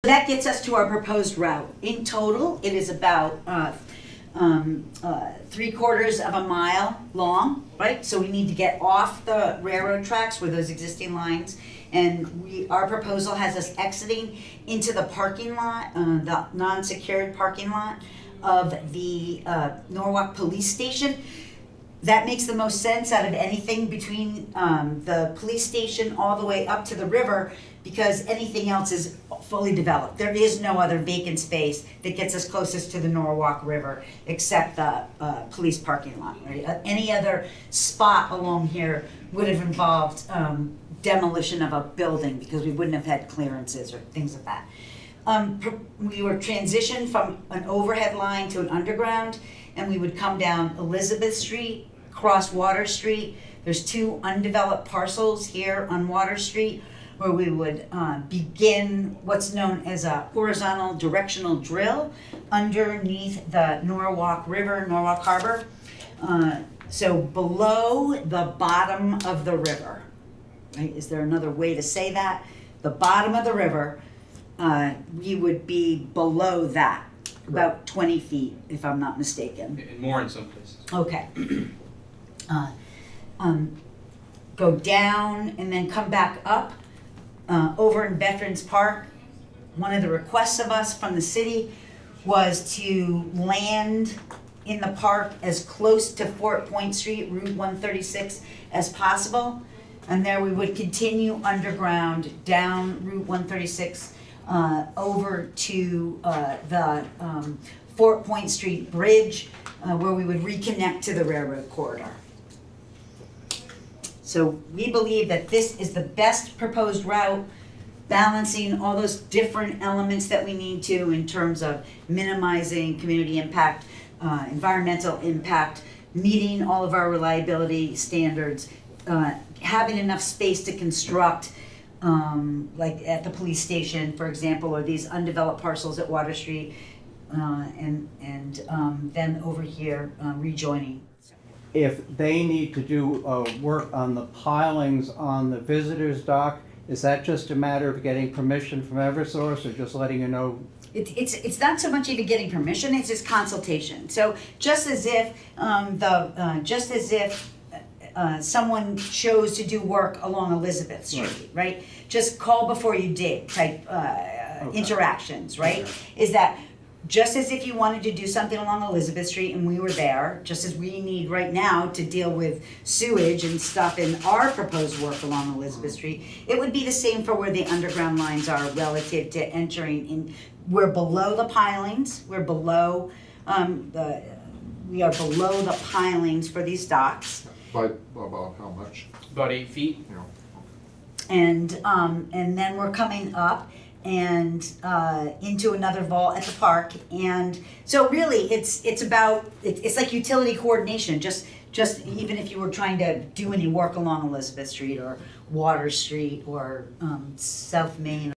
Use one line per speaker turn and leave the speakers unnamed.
That gets us to our proposed route. In total, it is about 3/4 of a mile long, right? So we need to get off the railroad tracks where those existing lines, and our proposal has us exiting into the parking lot, the non-secured parking lot of the Norwalk Police Station. That makes the most sense out of anything between the police station all the way up to the river, because anything else is fully developed. There is no other vacant space that gets us closest to the Norwalk River except the police parking lot, right? Any other spot along here would have involved demolition of a building, because we wouldn't have had clearances or things like that. We were transitioned from an overhead line to an underground, and we would come down Elizabeth Street, cross Water Street. There's 2 undeveloped parcels here on Water Street, where we would begin what's known as a horizontal directional drill underneath the Norwalk River, Norwalk Harbor. So below the bottom of the river, right? Is there another way to say that? The bottom of the river, we would be below that, about 20 feet, if I'm not mistaken.
And more in some places.
Okay. Go down and then come back up. Over in Veterans Park, one of the requests of us from the city was to land in the park as close to Fort Point Street, Route 136, as possible. And there we would continue underground down Route 136 over to the Fort Point Street Bridge, where we would reconnect to the railroad corridor. So we believe that this is the best proposed route, balancing all those different elements that we need to in terms of minimizing community impact, environmental impact, meeting all of our reliability standards, having enough space to construct, like at the police station, for example, or these undeveloped parcels at Water Street, and then over here rejoining.
If they need to do work on the pilings on the visitors dock, is that just a matter of getting permission from Eversource, or just letting you know?
It's not so much even getting permission; it's just consultation. So just as if someone chose to do work along Elizabeth Street, right? Just call before you dig type interactions, right?
Okay.
Is that just as if you wanted to do something along Elizabeth Street and we were there, just as we need right now to deal with sewage and stuff in our proposed work along Elizabeth Street, it would be the same for where the underground lines are relative to entering in. We're below the pilings, we are below the pilings for these docks.
By about how much?
About 8 feet.
You know,
And then we're coming up and into another vault at the park, and so really it's like utility coordination. Just even if you were trying to do any work along Elizabeth Street or Water Street or South Main.